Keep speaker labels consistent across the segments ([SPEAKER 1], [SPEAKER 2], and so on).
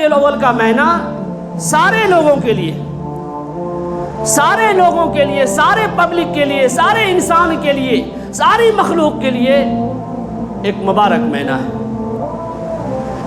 [SPEAKER 1] ربیع الاول کا مہینہ سارے لوگوں کے لیے، سارے لوگوں کے لیے، سارے پبلک کے لیے، سارے انسان کے لیے، ساری مخلوق کے لیے ایک مبارک مہینہ ہے،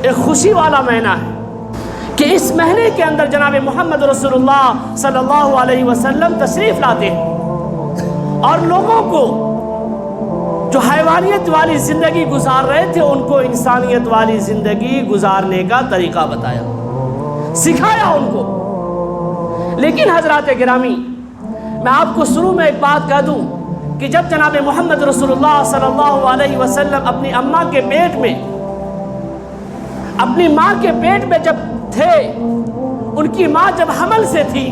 [SPEAKER 1] ایک خوشی والا مہینہ ہے کہ اس مہینے کے اندر جناب محمد رسول اللہ صلی اللہ علیہ وسلم تشریف لاتے ہیں اور لوگوں کو جو حیوانیت والی زندگی گزار رہے تھے ان کو انسانیت والی زندگی گزارنے کا طریقہ بتایا، سکھایا ان کو۔ لیکن حضرات گرامی، میں آپ کو شروع میں ایک بات کہہ دوں کہ جب جناب محمد رسول اللہ صلی اللہ علیہ وسلم اپنی اماں کے پیٹ میں، اپنی ماں کے پیٹ میں جب تھے، ان کی ماں جب حمل سے تھی،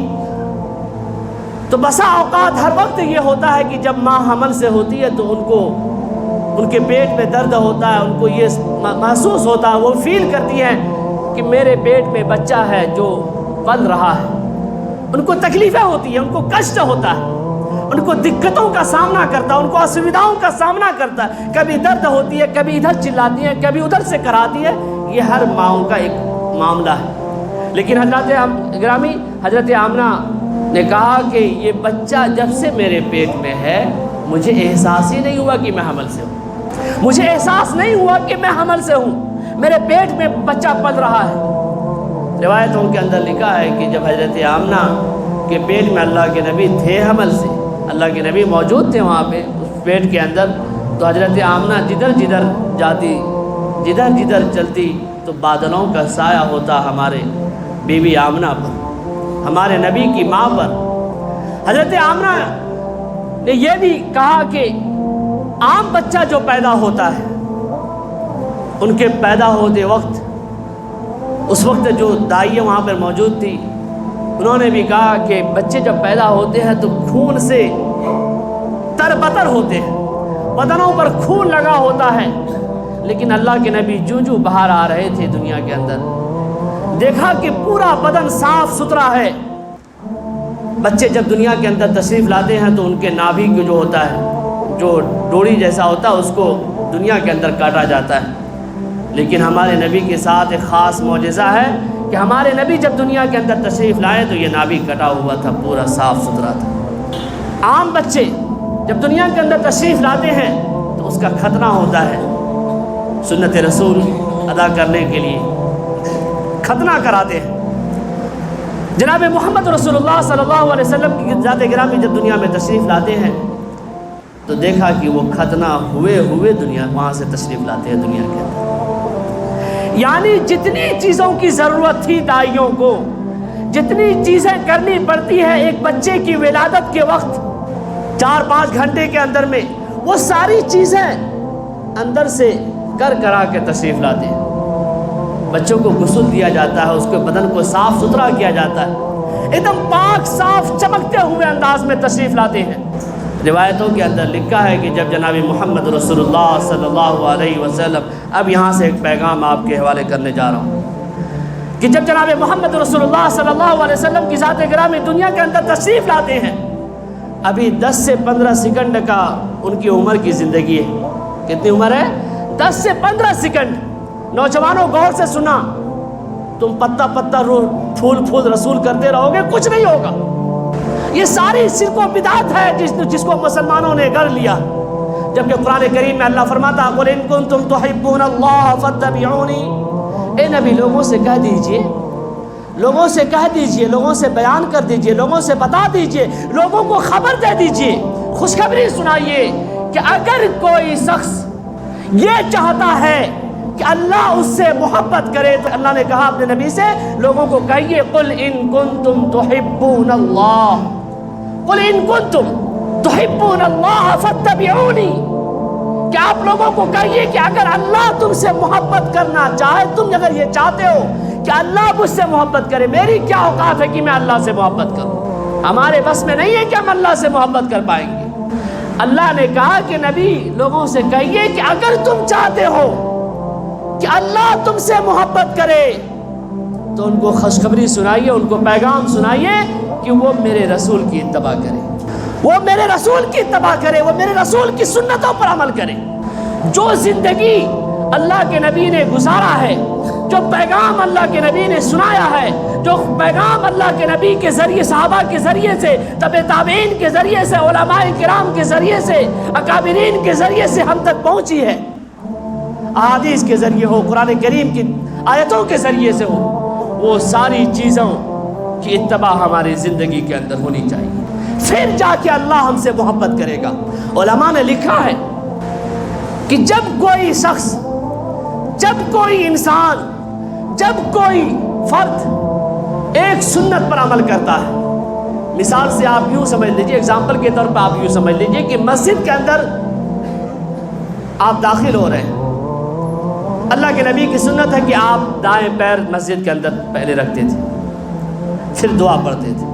[SPEAKER 1] تو بسا اوقات ہر وقت یہ ہوتا ہے کہ جب ماں حمل سے ہوتی ہے تو ان کے پیٹ میں درد ہوتا ہے، ان کو یہ محسوس ہوتا ہے، وہ فیل کرتی ہیں کہ میرے پیٹ میں بچہ ہے جو پل رہا ہے۔ ان کو تکلیفیں ہوتی ہیں، ان کو کشٹ ہوتا ہے، ان کو دقتوں کا سامنا کرتا ہے، ان کو اسویدھاؤں کا سامنا کرتا ہے، کبھی درد ہوتی ہے، کبھی ادھر چلاتی ہے، کبھی ادھر سے کراتی ہے، یہ ہر ماؤں کا ایک معاملہ ہے۔ لیکن حضرت گرامی، حضرت آمنہ نے کہا کہ یہ بچہ جب سے میرے پیٹ میں ہے مجھے احساس ہی نہیں ہوا کہ میں حمل سے ہوں، مجھے احساس نہیں ہوا کہ میں حمل سے ہوں، میرے پیٹ میں بچہ پل رہا ہے۔ روایتوں کے اندر لکھا ہے کہ جب حضرت آمنہ کے پیٹ میں اللہ کے نبی تھے حمل سے، اللہ کے نبی موجود تھے وہاں پہ اس پیٹ کے اندر، تو حضرت آمنہ جدھر جدھر جاتی، جدھر جدھر چلتی تو بادلوں کا سایہ ہوتا ہمارے بی بی آمنہ پر، ہمارے نبی کی ماں پر۔ حضرت آمنہ نے یہ بھی کہا کہ عام بچہ جو پیدا ہوتا ہے، ان کے پیدا ہوتے وقت، اس وقت جو دائیں وہاں پر موجود تھی، انہوں نے بھی کہا کہ بچے جب پیدا ہوتے ہیں تو خون سے تربتر ہوتے ہیں، بدنوں پر خون لگا ہوتا ہے، لیکن اللہ کے نبی جو باہر آ رہے تھے دنیا کے اندر، دیکھا کہ پورا بدن صاف ستھرا ہے۔ بچے جب دنیا کے اندر تشریف لاتے ہیں تو ان کے نابھی کو جو ہوتا ہے، جو ڈوری جیسا ہوتا ہے، اس کو دنیا کے اندر کاٹا جاتا ہے، لیکن ہمارے نبی کے ساتھ ایک خاص معجزہ ہے کہ ہمارے نبی جب دنیا کے اندر تشریف لائے تو یہ نابھی کٹا ہوا تھا، پورا صاف ستھرا تھا۔ عام بچے جب دنیا کے اندر تشریف لاتے ہیں تو اس کا ختنہ ہوتا ہے، سنت رسول ادا کرنے کے لیے ختنہ کراتے ہیں۔ جناب محمد رسول اللہ صلی اللہ علیہ وسلم کی ذات گرامی جب دنیا میں تشریف لاتے ہیں تو دیکھا کہ وہ ختنہ ہوئے دنیا وہاں سے تشریف لاتے ہیں دنیا کے اندر۔ یعنی جتنی چیزوں کی ضرورت تھی دائیوں کو، جتنی چیزیں کرنی پڑتی ہے ایک بچے کی ولادت کے وقت 4-5 گھنٹے کے اندر میں، وہ ساری چیزیں اندر سے کرا کے تشریف لاتے ہیں۔ بچوں کو غسل دیا جاتا ہے، اس کے بدن کو صاف ستھرا کیا جاتا ہے، ایک دم پاک صاف چمکتے ہوئے انداز میں تشریف لاتے ہیں۔ روایتوں کے اندر لکھا ہے کہ جب جناب محمد رسول اللہ صلی اللہ علیہ وسلم، اب یہاں سے ایک پیغام آپ کے حوالے کرنے جا رہا ہوں کہ جب جناب محمد رسول اللہ صلی اللہ علیہ وسلم کی ذات گرامی دنیا کے اندر تشریف لاتے ہیں، ابھی 10 سے 15 سیکنڈ کا ان کی عمر کی زندگی ہے۔ کتنی عمر ہے؟ 10 سے 15 سیکنڈ۔ نوجوانوں غور سے سنا، تم پتا پھول رسول کرتے رہو گے، کچھ نہیں ہوگا۔ یہ ساری شرک و بدعت ہے جس کو مسلمانوں نے گھڑ لیا، جبکہ قرآن کریم میں اللہ فرماتا قل ان کنتم تحبون اللہ فاتبعونی، اے نبی لوگوں سے کہہ دیجئے، لوگوں سے کہہ دیجئے، لوگوں سے بیان کر دیجئے، لوگوں سے بتا دیجئے، لوگوں کو خبر دے دیجئے، خوشخبری سنائیے کہ اگر کوئی شخص یہ چاہتا ہے کہ اللہ اس سے محبت کرے تو اللہ نے کہا اپنے نبی سے لوگوں کو کہیے قل ان کنتم تحبون اللہ، قل ان کنتم تحبون اللہ فاتبعونی، کہ آپ لوگوں کو کہیے کہ اگر اللہ تم سے محبت کرنا چاہے، تم اگر یہ چاہتے ہو کہ اللہ مجھ سے محبت کرے، میری کیا اوقات ہے کہ میں اللہ سے محبت کروں؟ ہمارے بس میں نہیں ہے کہ ہم اللہ سے محبت کر پائیں گے۔ اللہ نے کہا کہ نبی لوگوں سے کہیے کہ اگر تم چاہتے ہو کہ اللہ تم سے محبت کرے تو ان کو خوشخبری سنائیے، ان کو پیغام سنائیے کہ وہ میرے رسول کی اتباع کرے، وہ میرے رسول کی اتباع کرے، وہ میرے رسول کی سنتوں پر عمل کرے۔ جو زندگی اللہ کے نبی نے گزارا ہے، جو پیغام اللہ کے نبی نے سنایا ہے، جو پیغام اللہ کے نبی کے ذریعے، صحابہ کے ذریعے سے، تبع تابعین کے ذریعے سے، علماء کرام کے ذریعے سے، اکابرین کے ذریعے سے ہم تک پہنچی ہے، احادیث کے ذریعے ہو، قرآن کریم کی آیتوں کے ذریعے سے ہو، وہ ساری چیزوں کی اتباع ہماری زندگی کے اندر ہونی چاہیے، پھر جا کے اللہ ہم سے محبت کرے گا۔ علماء نے لکھا ہے کہ جب کوئی شخص، جب کوئی انسان، جب کوئی فرد ایک سنت پر عمل کرتا ہے، مثال سے آپ یوں سمجھ لیجئے، اگزامپل کے طور پر آپ یوں سمجھ لیجئے کہ مسجد کے اندر آپ داخل ہو رہے ہیں، اللہ کے نبی کی سنت ہے کہ آپ دائیں پیر مسجد کے اندر پہلے رکھتے تھے، پھر دعا پڑھتے تھے۔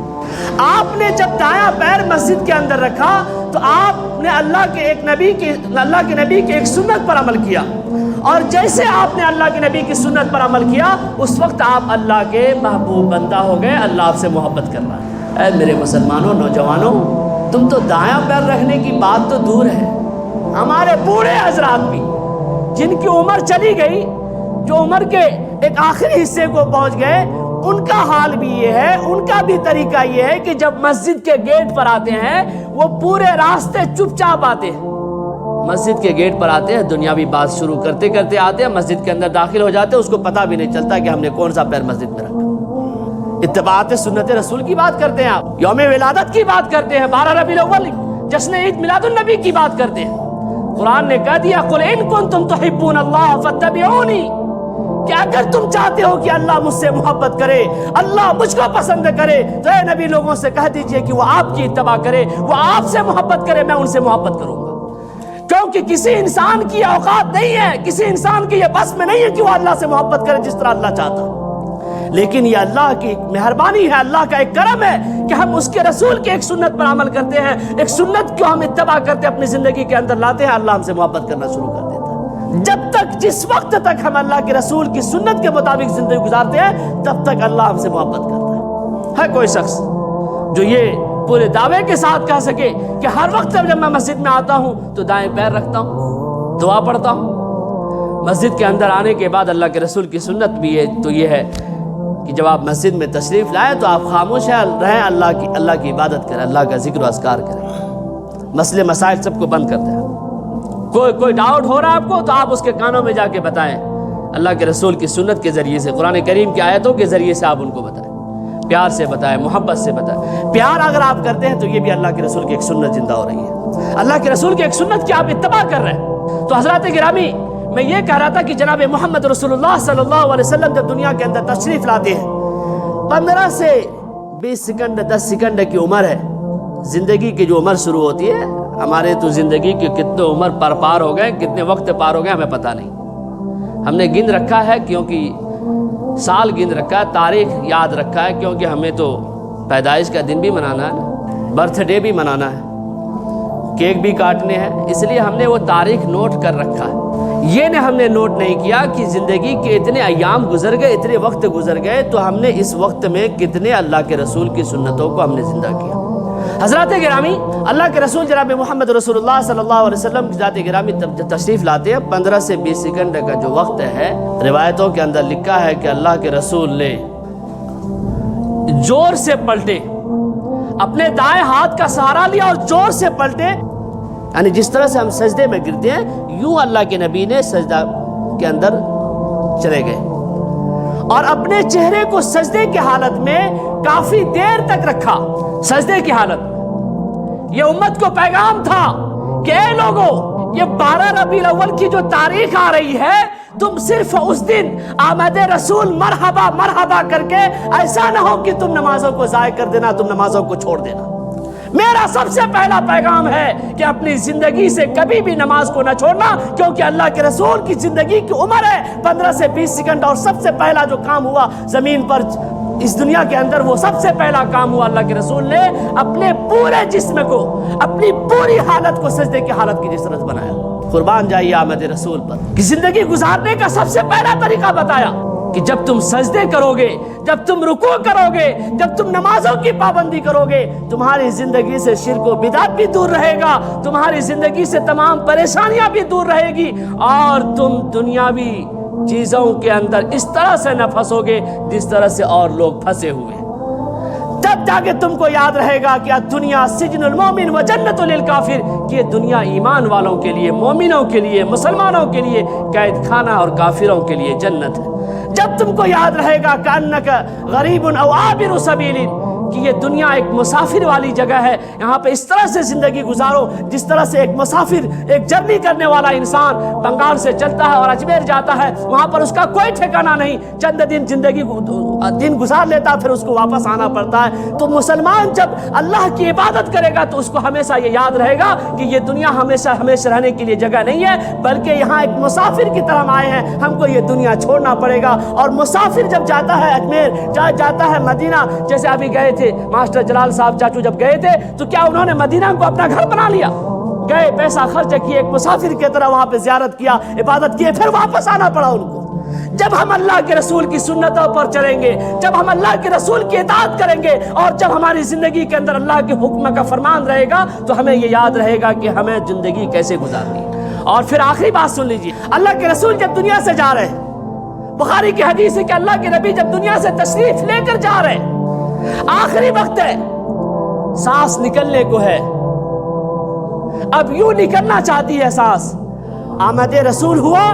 [SPEAKER 1] آپ نے جب دایاں پیر مسجد کے اندر رکھا تو آپ نے اللہ کے نبی کی ایک سنت پر عمل کیا، اور جیسے آپ نے اللہ کے نبی کی سنت پر عمل کیا، اس وقت آپ اللہ کے محبوب بندہ ہو گئے، اللہ آپ سے محبت کر رہا ہے۔ اے میرے مسلمانوں، نوجوانوں، تم تو دایاں پیر رکھنے کی بات تو دور ہے، ہمارے بوڑھے حضرات بھی جن کی عمر چلی گئی، جو عمر کے ایک آخری حصے کو پہنچ گئے، ان کا حال بھی یہ ہے، ان کا بھی طریقہ یہ ہے کہ جب مسجد کے گیٹ پر آتے ہیں وہ پورے راستے چپ چاپ آتے ہیں، مسجد کے گیٹ پر آتے ہیں، دنیاوی بات شروع کرتے کرتے آتے ہیں، مسجد کے اندر داخل ہو جاتے ہیں، اس کو پتہ بھی نہیں چلتا کہ ہم نے کون سا پیر مسجد میں رکھا۔ اتباعات سنت رسول کی بات کرتے ہیں آپ، یوم ولادت کی بات کرتے ہیں، 12 ربیع الاول جشن عید میلاد النبی کی بات کرتے ہیں۔ قرآن نے کہہ دیا قل ان کنتم تحبون اللہ فاتبعونی، کہ اگر تم چاہتے ہو کہ اللہ مجھ سے محبت کرے، اللہ مجھ کو پسند کرے، تو اے نبی لوگوں سے کہہ دیجئے کہ وہ آپ کی اتباع کرے، وہ آپ سے محبت کرے، میں ان سے محبت کروں گا۔ کیونکہ کسی انسان کی اوقات نہیں ہے، کسی انسان کی یہ بس میں نہیں ہے کہ وہ اللہ سے محبت کرے جس طرح اللہ چاہتا، لیکن یہ اللہ کی ایک مہربانی ہے، اللہ کا ایک کرم ہے کہ ہم اس کے رسول کی ایک سنت پر عمل کرتے ہیں، ایک سنت کو ہم اتباع کرتے اپنی زندگی کے اندر لاتے ہیں، اللہ ہم سے محبت کرنا شروع کر دیتا ہے۔ جب تک، جس وقت تک ہم اللہ کے رسول کی سنت کے مطابق زندگی گزارتے ہیں، تب تک اللہ ہم سے محبت کرتا ہے۔ کوئی شخص جو یہ پورے دعوے کے ساتھ کہہ سکے کہ ہر وقت جب میں مسجد میں آتا ہوں تو دائیں پیر رکھتا ہوں، دعا پڑھتا ہوں، مسجد کے اندر آنے کے بعد اللہ کے رسول کی سنت بھی ہے تو یہ ہے کہ جب آپ مسجد میں تشریف لائیں تو آپ خاموش رہیں، اللہ کی عبادت کریں، اللہ کا ذکر و اذکار کریں، مسئلے مسائل سب کو بند کر دیں۔ کوئی ڈاؤٹ ہو رہا ہے آپ کو تو آپ اس کے کانوں میں جا کے بتائیں، اللہ کے رسول کی سنت کے ذریعے سے، قرآن کریم کی آیتوں کے ذریعے سے آپ ان کو بتائیں، پیار سے بتائیں، محبت سے بتائیں۔ پیار اگر آپ کرتے ہیں تو یہ بھی اللہ کے رسول کی ایک سنت زندہ ہو رہی ہے، اللہ کے رسول کی ایک سنت کی آپ اتباع کر رہے ہیں۔ تو حضرات گرامی، میں یہ کہہ رہا تھا کہ جناب محمد رسول اللہ صلی اللہ علیہ وسلم جب دنیا کے اندر تشریف لاتے ہیں، 15 سے 20 سیکنڈ 10 سیکنڈ کی عمر ہے، زندگی کی جو عمر شروع ہوتی ہے، ہمارے تو زندگی کے کتنے عمر پار ہو گئے، کتنے وقت پار ہو گئے ہمیں پتہ نہیں، ہم نے گن رکھا ہے کیونکہ سال گن رکھا ہے، تاریخ یاد رکھا ہے کیونکہ ہمیں تو پیدائش کا دن بھی منانا ہے، برتھ ڈے بھی منانا ہے، کیک بھی کاٹنے ہیں، اس لیے ہم نے وہ تاریخ نوٹ کر رکھا ہے۔ یہ ہم نے نوٹ نہیں کیا کہ زندگی کے اتنے ایام گزر گئے، اتنے وقت گزر گئے، تو ہم نے اس وقت میں کتنے اللہ کے رسول کی سنتوں کو ہم نے زندہ کیا۔ حضرات گرامی، اللہ کے رسول جناب محمد رسول اللہ صلی اللہ علیہ وسلم ذات گرامی تشریف لاتے ہیں، 15 سے 20 سیکنڈ کا جو وقت ہے، روایتوں کے اندر لکھا ہے کہ اللہ کے رسول نے زور سے پلٹے، اپنے دائیں ہاتھ کا سہارا لیا اور زور سے پلٹے، یعنی جس طرح سے ہم سجدے میں گرتے ہیں یوں اللہ کے نبی نے سجدہ کے اندر چلے گئے اور اپنے چہرے کو سجدے کی حالت میں کافی دیر تک رکھا۔ سجدے کی حالت، یہ امت کو پیغام تھا کہ اے لوگوں، یہ 12 ربیع الاول کی جو تاریخ آ رہی ہے، تم صرف اس دن آمد رسول مرحبا مرحبا کر کے ایسا نہ ہو کہ تم نمازوں کو ضائع کر دینا، تم نمازوں کو چھوڑ دینا۔ میرا سب سے پہلا پیغام ہے کہ اپنی زندگی سے کبھی بھی نماز کو نہ چھوڑنا، کیونکہ اللہ کے رسول کی زندگی کی عمر ہے 15 سے 20 سیکنڈ، اور سب سے پہلا جو کام ہوا زمین پر اس دنیا کے اندر، وہ سب سے پہلا کام ہوا، اللہ کے رسول نے اپنے پورے جسم کو، اپنی پوری حالت کو سجدے کی حالت کی جس طرح بنایا۔ قربان جائیے آمد رسول پر، کہ زندگی گزارنے کا سب سے پہلا طریقہ بتایا کہ جب تم سجدے کرو گے، جب تم رکوع کرو گے، جب تم نمازوں کی پابندی کرو گے، تمہاری زندگی سے شرک و بدعت بھی دور رہے گا، تمہاری زندگی سے تمام پریشانیاں بھی دور رہے گی، اور تم دنیاوی چیزوں کے اندر اس طرح سے نہ پھنسو گے جس طرح سے اور لوگ پھنسے ہوئے. تب جا کے تم کو یاد رہے گا کہ دنیا سجن المومن و جنت للکافر، کہ دنیا ایمان والوں کے لیے، مومنوں کے لیے، مسلمانوں کے لیے قید خانہ اور کافروں کے لیے جنت ہے. جب تم کو یاد رہے گا کأنک غریب او عابر سبیل، کہ یہ دنیا ایک مسافر والی جگہ ہے، یہاں پہ اس طرح سے زندگی گزارو جس طرح سے ایک مسافر، ایک جرنی کرنے والا انسان بنگال سے چلتا ہے اور اجمیر جاتا ہے، وہاں پر اس کا کوئی ٹھکانہ نہیں، چند دن زندگی دن گزار لیتا پھر اس کو واپس آنا پڑتا ہے. تو مسلمان جب اللہ کی عبادت کرے گا تو اس کو ہمیشہ یہ یاد رہے گا کہ یہ دنیا ہمیشہ رہنے کے لیے جگہ نہیں ہے، بلکہ یہاں ایک مسافر کی طرح آئے ہیں، ہم کو یہ دنیا چھوڑنا پڑے گا. اور مسافر جب جاتا ہے اجمیر، جاتا ہے مدینہ، جیسے ابھی گئے تھے ماسٹر جلال صاحب چاچو جب گئے تھے تو کیا انہوں نے مدینہ کو اپنا گھر بنا لیا؟ گئے، پیسہ خرچ کیے، ایک مسافر کی طرح وہاں پہ زیارت کیا، عبادت کیے، پھر واپس آنا پڑا ان کو. جب ہم اللہ کے رسول کی سنتوں پر چلیں گے، جب ہم اللہ کے رسول کی اطاعت کریں گے، اور جب ہماری زندگی کے اندر اللہ کے حکم کا فرمان رہے گا تو ہمیں یہ یاد رہے گا کہ ہمیں زندگی کیسے گزارنی ہے. اور پھر آخری بات سن لیجیے، اللہ کے رسول جب دنیا سے جا رہے ہیں، بخاری کی حدیث ہے کہ اللہ کے نبی جب دنیا سے تشریف لے کر جا رہے ہیں، آخری وقت ہے، سانس نکلنے کو ہے، اب یوں نکلنا چاہتی ہے سانس. آمد رسول ہوا،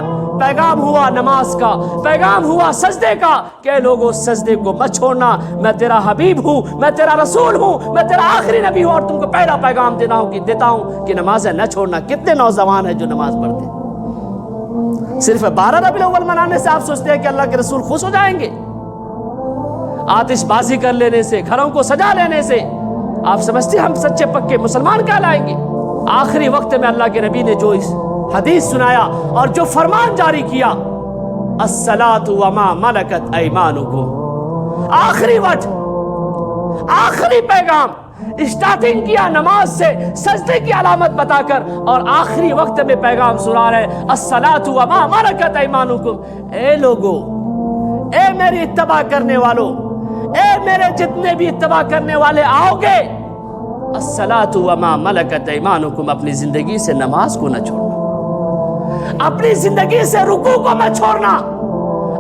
[SPEAKER 1] پیغام ہوا نماز کا، پیغام ہوا سجدے کا کہ لوگوں سجدے کو مت چھوڑنا، میں تیرا حبیب ہوں، میں تیرا رسول ہوں، میں تیرا آخری نبی ہوں، اور تم کو پہلا پیغام دیتا ہوں کہ نمازیں نہ چھوڑنا. کتنے نوجوان ہیں جو نماز پڑھتے ہیں؟ صرف 12 ربیع الاول منانے سے آپ سوچتے ہیں کہ اللہ کے رسول خوش ہو جائیں گے؟ آتش بازی کر لینے سے، گھروں کو سجا لینے سے آپ سمجھتے ہیں ہم سچے پکے مسلمان کہلائیں گے؟ آخری وقت میں اللہ کے نبی نے جو اس حدیث سنایا اور جو فرمان جاری کیا، الصلاۃ وما ملکت ایمانکم، آخری وقت، آخری پیغام، اسٹارٹنگ کیا نماز سے، سجدے کی علامت بتا کر، اور آخری وقت میں پیغام سنا رہے الصلاۃ وما ملکت ایمانکم. اے لوگو، اے میری اتباع کرنے والوں، اے میرے جتنے بھی اتباع کرنے والے آؤ گے، الصلاۃ وما ملکت ایمانکم، اپنی زندگی سے نماز کو نہ چھوڑنا، اپنی زندگی سے رکوع کو مت چھوڑنا،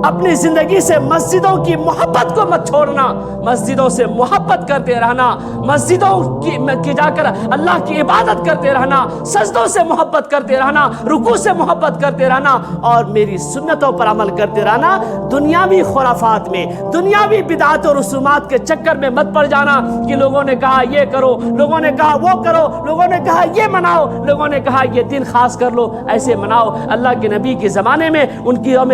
[SPEAKER 1] اپنی زندگی سے مسجدوں کی محبت کو مت چھوڑنا، مسجدوں سے محبت کرتے رہنا، مسجدوں کی جا کر اللہ کی عبادت کرتے رہنا، سجدوں سے محبت کرتے رہنا، رکوع سے محبت کرتے رہنا، اور میری سنتوں پر عمل کرتے رہنا. دنیاوی خرافات میں، دنیاوی بدعات و رسومات کے چکر میں مت پڑ جانا کہ لوگوں نے کہا یہ کرو، لوگوں نے کہا وہ کرو، لوگوں نے کہا یہ مناؤ، لوگوں نے کہا یہ دن خاص کر لو، ایسے مناؤ. اللہ کے نبی کے زمانے میں ان کی یوم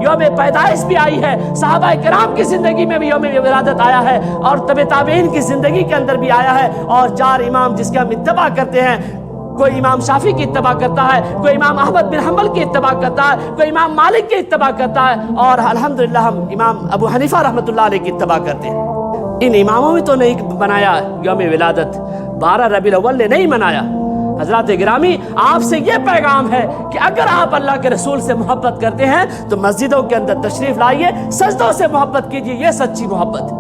[SPEAKER 1] یوم پیدائش بھی آئی ہے، صحابہ کرام کی زندگی میں بھی یوم ولادت آیا ہے، اور تابعین کی زندگی کے اندر بھی آیا ہے. اور 4 امام جس کے ہم اتباع کرتے ہیں، کوئی امام شافعی کی اتباع کرتا ہے، کوئی امام احمد بن حنبل کی اتباع کرتا ہے، کوئی امام مالک کی اتباع کرتا ہے، اور الحمدللہ ہم امام ابو حنیفہ رحمۃ اللہ علیہ کی اتباع کرتے ہیں. ان اماموں میں تو نہیں بنایا یوم ولادت، 12 ربیع الاول نے نہیں منایا. حضرات گرامی، آپ سے یہ پیغام ہے کہ اگر آپ اللہ کے رسول سے محبت کرتے ہیں تو مسجدوں کے اندر تشریف لائیے، سجدوں سے محبت کیجیے، یہ سچی محبت ہے،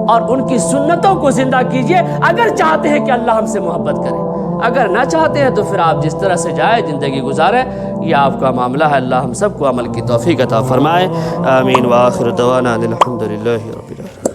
[SPEAKER 1] اور ان کی سنتوں کو زندہ کیجیے اگر چاہتے ہیں کہ اللہ ہم سے محبت کرے. اگر نہ چاہتے ہیں تو پھر آپ جس طرح سے جائیں، زندگی گزاریں، یہ آپ کا معاملہ ہے. اللہ ہم سب کو عمل کی توفیق عطا فرمائے. آمین. وآخر دعوانا الحمدللہ رب العالمین.